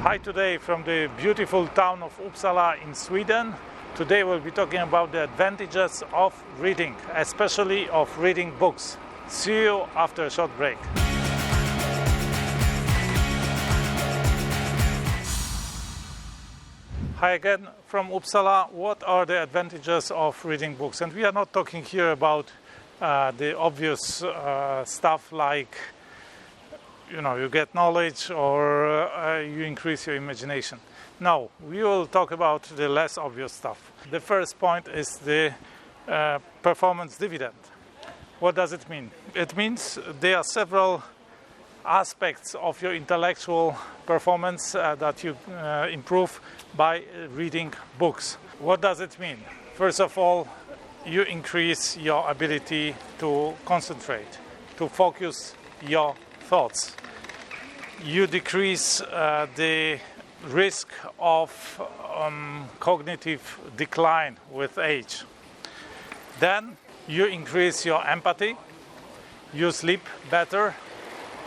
Hi, today from the beautiful town of Uppsala in Sweden. Today we'll be talking about the advantages of reading, especially of reading books. See you after a short break. Hi again from Uppsala. What are the advantages of reading books? And we are not talking here about the obvious stuff like you get knowledge or you increase your imagination. No, we will talk about the less obvious stuff. The first point is the performance dividend. What does it mean? It means there are several aspects of your intellectual performance that you improve by reading books. What does it mean? First of all, you increase your ability to concentrate, to focus your thoughts. You decrease the risk of cognitive decline with age. Then you increase your empathy, you sleep better,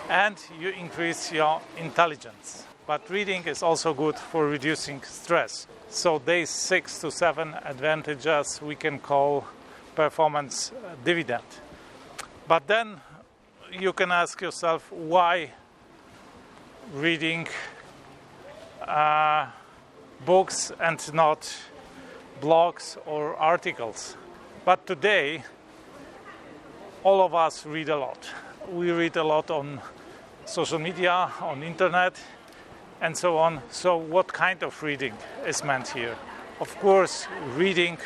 and you increase your intelligence. But reading is also good for reducing stress. So these 6 to 7 advantages we can call performance dividend. But then you can ask yourself, why reading books and not blogs or articles? But today, all of us read a lot. We read a lot on social media, on internet, and so on. So what kind of reading is meant here? Of course, reading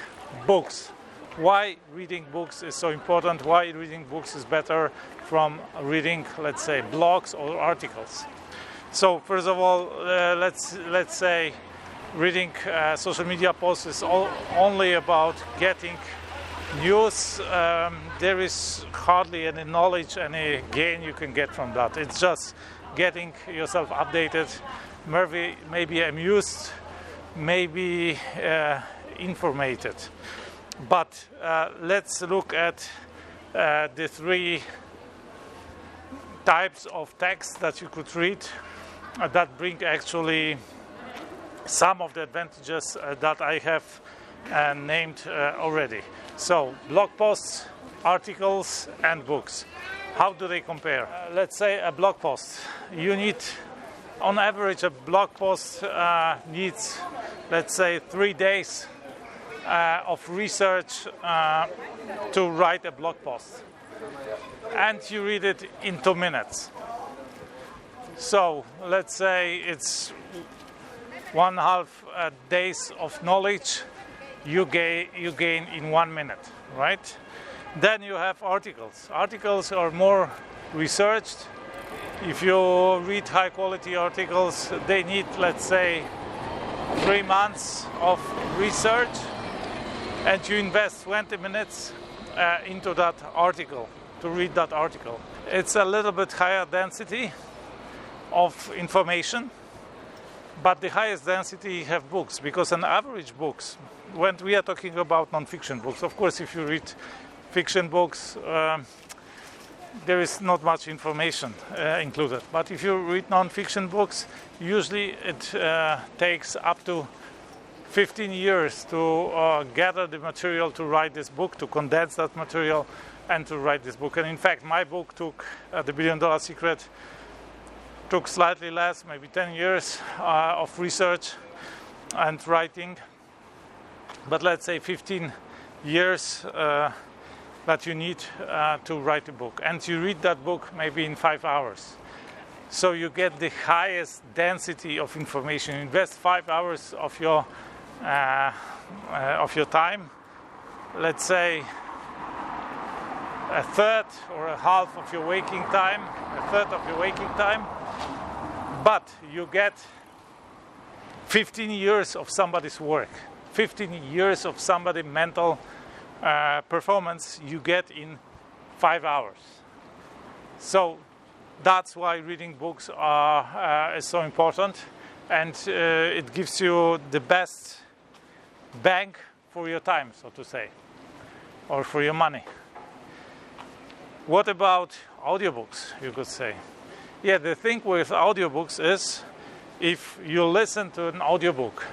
books. Why reading books is so important? Why reading books is better from reading, let's say, blogs or articles? So first of all, let's say reading social media posts is only about getting news. There is hardly any knowledge, any gain you can get from that. It's just getting yourself updated, maybe amused, maybe informated. But let's look at the 3 types of text that you could read that bring actually some of the advantages that I have named already. So, blog posts, articles, and books. How do they compare? Let's say a blog post. You need, on average, a blog post needs, let's say, 3 days of research to write a blog post. And you read it in 2 minutes. So, let's say it's 1.5 days of knowledge you gain in 1 minute, right? Then you have articles. Articles are more researched. If you read high quality articles, they need, let's say, 3 months of research, and you invest 20 minutes into that article, to read that article. It's a little bit higher density of information, but the highest density have books, because on average books, when we are talking about non-fiction books, of course if you read fiction books, there is not much information included. But if you read non-fiction books, usually it takes up to 15 years to gather the material to write this book, to condense that material, and to write this book. And in fact, my book took, The $1 Billion Secret, took slightly less, maybe 10 years of research and writing. But let's say 15 years that you need to write a book. And you read that book maybe in 5 hours. So you get the highest density of information. You invest 5 hours of your time. Let's say a third or a half of your waking time, but you get 15 years of somebody's work, 15 years of somebody's mental performance you get in 5 hours. So that's why reading books is so important, and it gives you the best bang for your time, so to say, or for your money. What about audiobooks, you could say? Yeah, the thing with audiobooks is if you listen to an audiobook,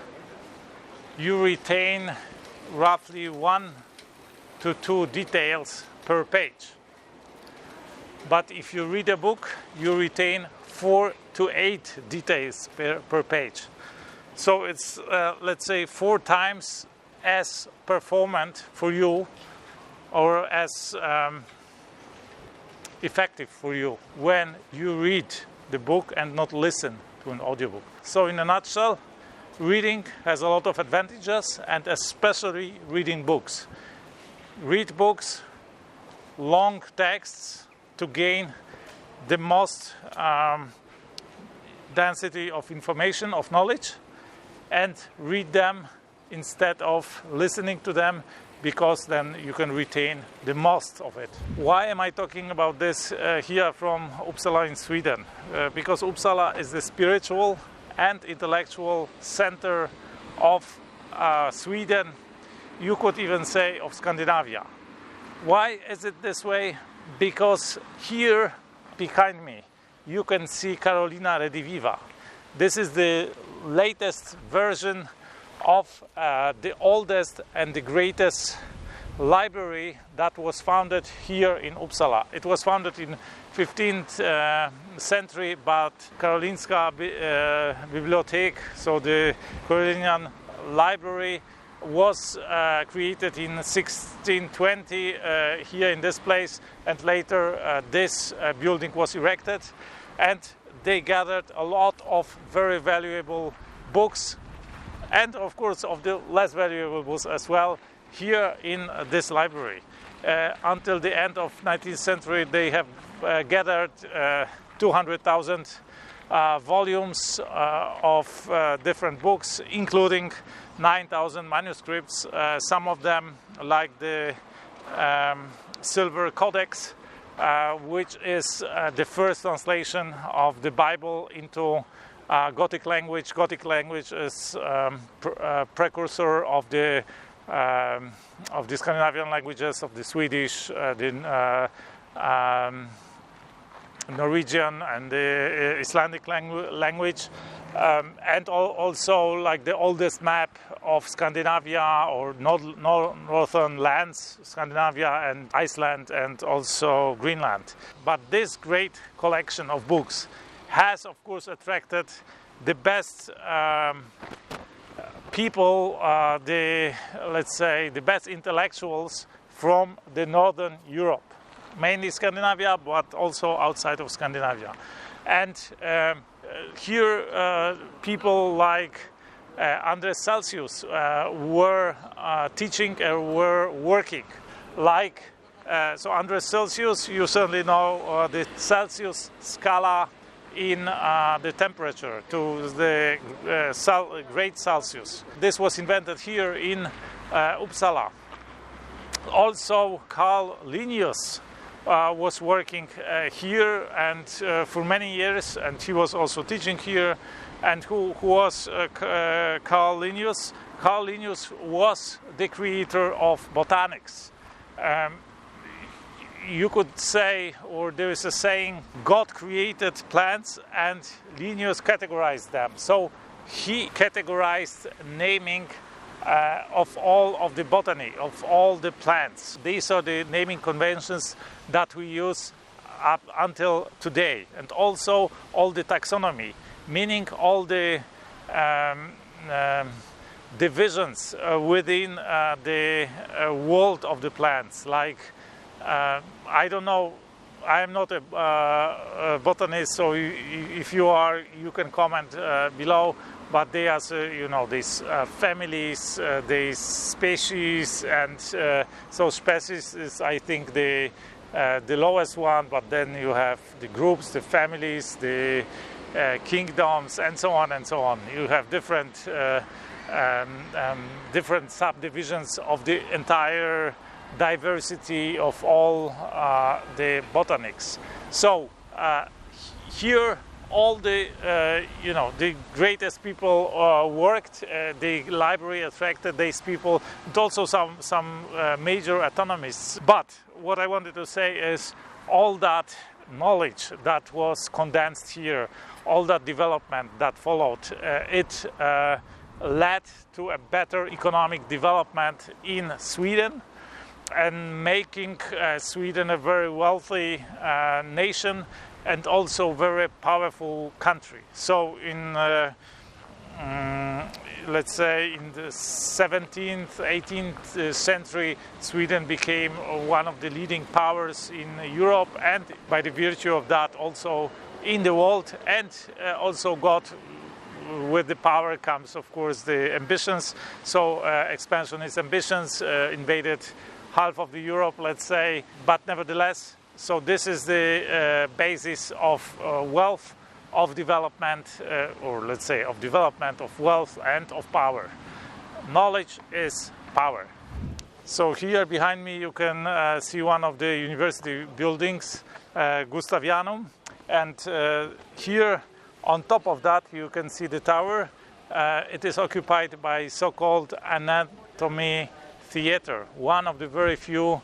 you retain roughly 1 to 2 details per page. But if you read a book, you retain 4 to 8 details per page. So it's, let's say, 4 times as performant for you, or as effective for you when you read the book and not listen to an audiobook. So in a nutshell, reading has a lot of advantages, and especially reading books. Read books, long texts, to gain the most density of information, of knowledge, and read them instead of listening to them, because then you can retain the most of it. Why am I talking about this here from Uppsala in Sweden? Because Uppsala is the spiritual and intellectual center of Sweden, you could even say of Scandinavia. Why is it this way? Because here behind me you can see Carolina Rediviva. This is the latest version of the oldest and the greatest library that was founded here in Uppsala. It was founded in 15th century, but Karolinska Bibliotek, so the Carolinian library, was created in 1620 here in this place, and later this building was erected, and they gathered a lot of very valuable books, and of course of the less valuable books as well, here in this library. Until the end of 19th century they have gathered 200,000 volumes of different books, including 9,000 manuscripts, some of them like the Silver Codex, which is the first translation of the Bible into Gothic language. Gothic language is precursor of the Scandinavian languages, of the Swedish, the Norwegian and the Icelandic language, and also like the oldest map of Scandinavia, or northern lands, Scandinavia and Iceland and also Greenland. But this great collection of books has of course attracted the best people, let's say the best intellectuals from the northern Europe, mainly Scandinavia, but also outside of Scandinavia. And here people like Andres Celsius were teaching and were working. Like, so Andres Celsius, you certainly know the Celsius scala in the temperature to the great Celsius. This was invented here in Uppsala. Also Carl Linnaeus was working here and for many years, and he was also teaching here. And who was Carl Linnaeus? Carl Linnaeus was the creator of botanics. You could say, or there is a saying, God created plants and Linnaeus categorized them. So he categorized naming of all of the botany, of all the plants. These are the naming conventions that we use up until today. And also all the taxonomy, meaning all the divisions within the world of the plants. Like, I don't know, I am not a botanist, so if you are, you can comment below. But they are, you know, these families, these species, and so species is, I think, the lowest one. But then you have the groups, the families, the kingdoms, and so on and so on. You have different different subdivisions of the entire diversity of all the botanics. So here all the you know, the greatest people worked. The library attracted these people, and also some major autonomists. But what I wanted to say is all that knowledge that was condensed here, all that development that followed, it led to a better economic development in Sweden, and making Sweden a very wealthy nation and also very powerful country. So in let's say in the 17th, 18th century, Sweden became one of the leading powers in Europe, and by the virtue of that also in the world, and also got, with the power comes of course the ambitions. So expansionist ambitions invaded half of the Europe, let's say, but nevertheless, so this is the basis of wealth, of development, or let's say of development of wealth and of power. Knowledge is power. So here behind me you can see one of the university buildings, Gustavianum, and here on top of that you can see the tower. It is occupied by so-called anatomy theater, one of the very few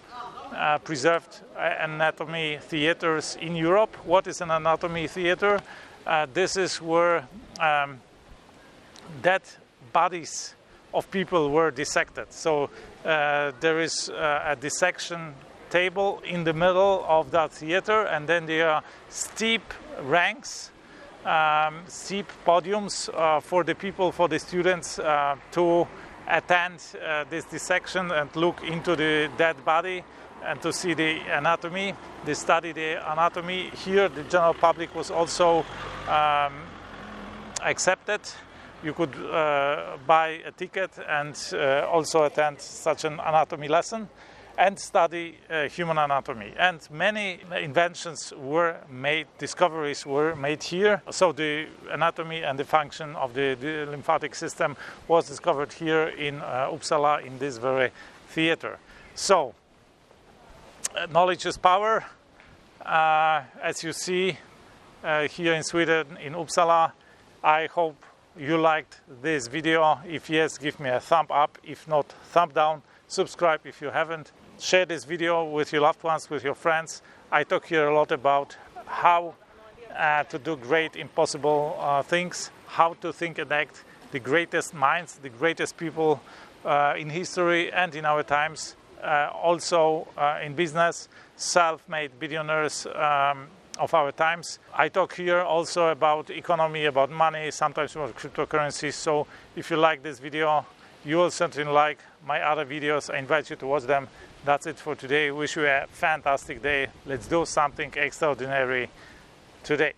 preserved anatomy theaters in Europe. What is an anatomy theater? This is where dead bodies of people were dissected. So there is a dissection table in the middle of that theater, and then there are steep ranks, steep podiums for the people, for the students to attend this dissection and look into the dead body and to see the anatomy. They study the anatomy. Here the general public was also accepted. You could buy a ticket and also attend such an anatomy lesson and study human anatomy. And many inventions were made, discoveries were made here. So the anatomy and the function of the lymphatic system was discovered here in Uppsala, in this very theater. So knowledge is power. As you see here in Sweden, in Uppsala. I hope you liked this video. If yes, give me a thumb up. If not, thumb down. Subscribe if you haven't. Share this video with your loved ones, with your friends. I talk here a lot about how to do great impossible things, how to think and act the greatest minds, the greatest people in history and in our times, also in business, self-made billionaires of our times. I talk here also about economy, about money, sometimes about cryptocurrencies. So if you like this video, you will certainly like my other videos. I invite you to watch them. That's it for today. Wish you a fantastic day. Let's do something extraordinary today.